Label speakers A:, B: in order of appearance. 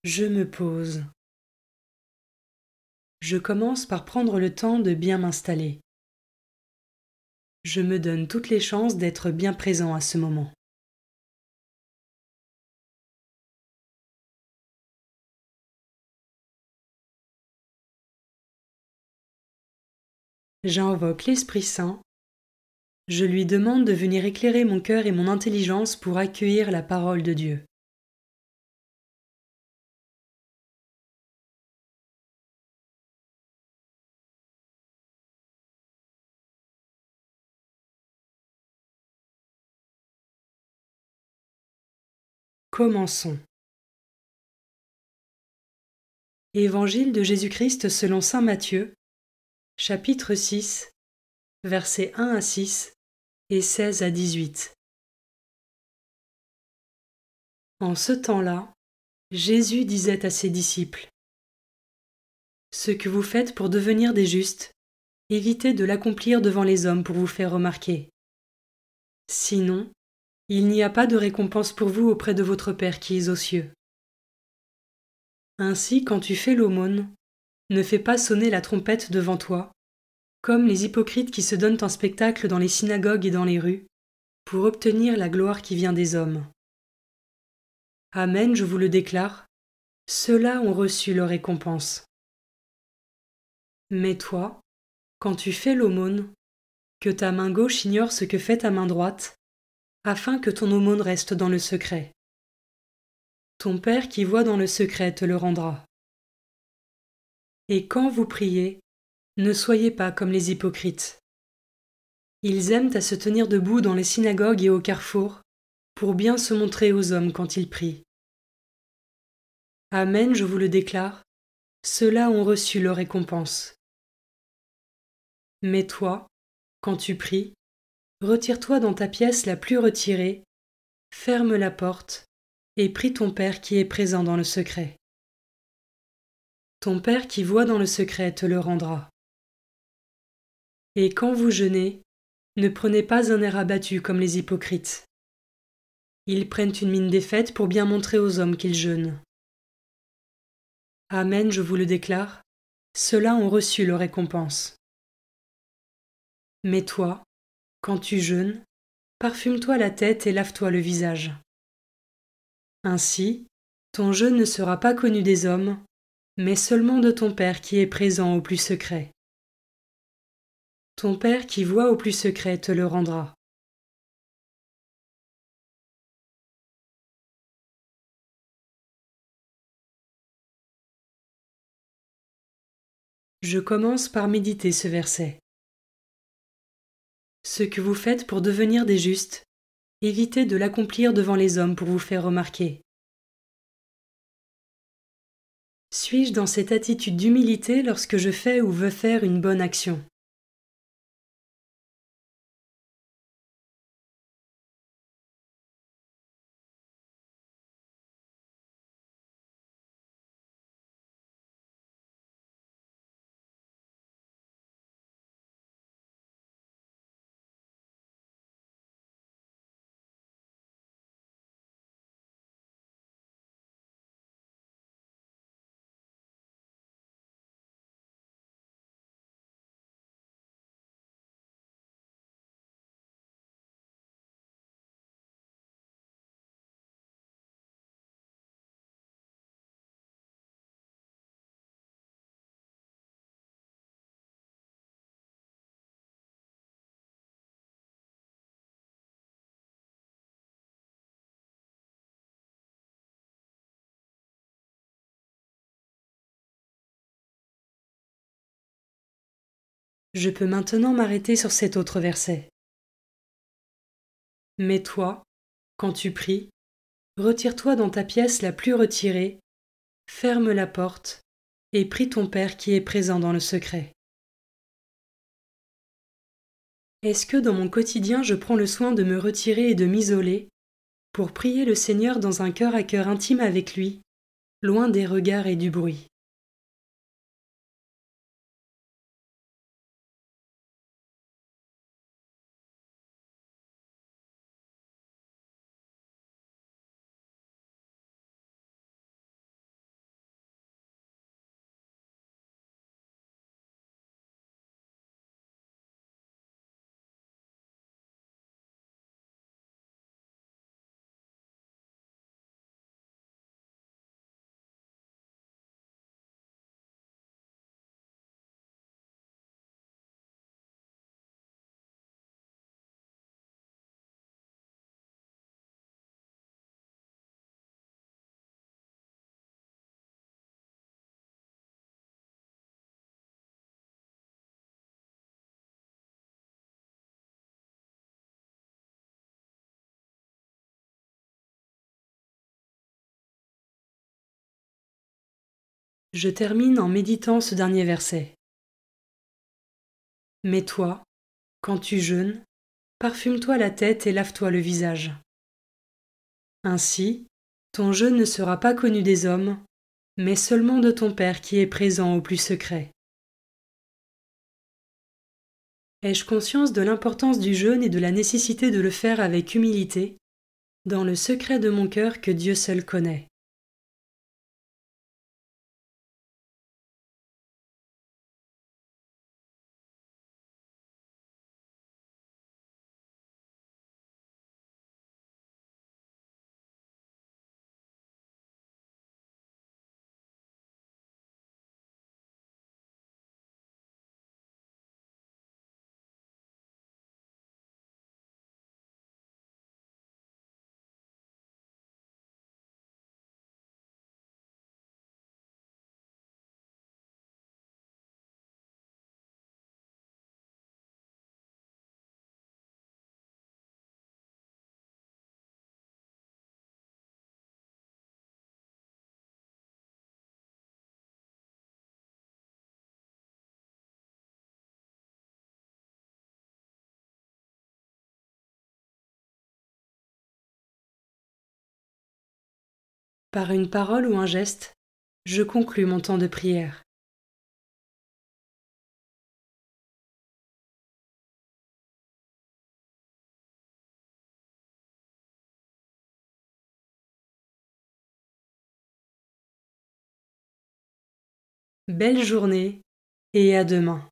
A: Je me pose. Je commence par prendre le temps de bien m'installer. Je me donne toutes les chances d'être bien présent à ce moment. J'invoque l'Esprit Saint. Je lui demande de venir éclairer mon cœur et mon intelligence pour accueillir la parole de Dieu. Commençons. Évangile de Jésus-Christ selon saint Matthieu, chapitre 6, versets 1 à 6 et 16 à 18. En ce temps-là, Jésus disait à ses disciples : « Ce que vous faites pour devenir des justes, évitez de l'accomplir devant les hommes pour vous faire remarquer. Sinon, il n'y a pas de récompense pour vous auprès de votre Père qui est aux cieux. Ainsi, quand tu fais l'aumône, ne fais pas sonner la trompette devant toi, comme les hypocrites qui se donnent en spectacle dans les synagogues et dans les rues, pour obtenir la gloire qui vient des hommes. Amen, je vous le déclare, ceux-là ont reçu leur récompense. Mais toi, quand tu fais l'aumône, que ta main gauche ignore ce que fait ta main droite, afin que ton aumône reste dans le secret. Ton Père qui voit dans le secret te le rendra. Et quand vous priez, ne soyez pas comme les hypocrites. Ils aiment à se tenir debout dans les synagogues et au carrefour, pour bien se montrer aux hommes quand ils prient. Amen, je vous le déclare, ceux-là ont reçu leur récompense. Mais toi, quand tu pries, retire-toi dans ta pièce la plus retirée, ferme la porte, et prie ton Père qui est présent dans le secret. Ton Père qui voit dans le secret te le rendra. Et quand vous jeûnez, ne prenez pas un air abattu comme les hypocrites. Ils prennent une mine défaite pour bien montrer aux hommes qu'ils jeûnent. Amen, je vous le déclare, ceux-là ont reçu leur récompense. Mais toi, quand tu jeûnes, parfume-toi la tête et lave-toi le visage. Ainsi, ton jeûne ne sera pas connu des hommes, mais seulement de ton Père qui est présent au plus secret. Ton Père qui voit au plus secret te le rendra. Je commence par méditer ce verset. Ce que vous faites pour devenir des justes, évitez de l'accomplir devant les hommes pour vous faire remarquer. Suis-je dans cette attitude d'humilité lorsque je fais ou veux faire une bonne action ? Je peux maintenant m'arrêter sur cet autre verset. Mais toi, quand tu pries, retire-toi dans ta pièce la plus retirée, ferme la porte et prie ton Père qui est présent dans le secret. Est-ce que dans mon quotidien je prends le soin de me retirer et de m'isoler pour prier le Seigneur dans un cœur à cœur intime avec lui, loin des regards et du bruit ? Je termine en méditant ce dernier verset. Mais toi, quand tu jeûnes, parfume-toi la tête et lave-toi le visage. Ainsi, ton jeûne ne sera pas connu des hommes, mais seulement de ton Père qui est présent au plus secret. Ai-je conscience de l'importance du jeûne et de la nécessité de le faire avec humilité, dans le secret de mon cœur que Dieu seul connaît? Par une parole ou un geste, je conclus mon temps de prière. Belle journée et à demain.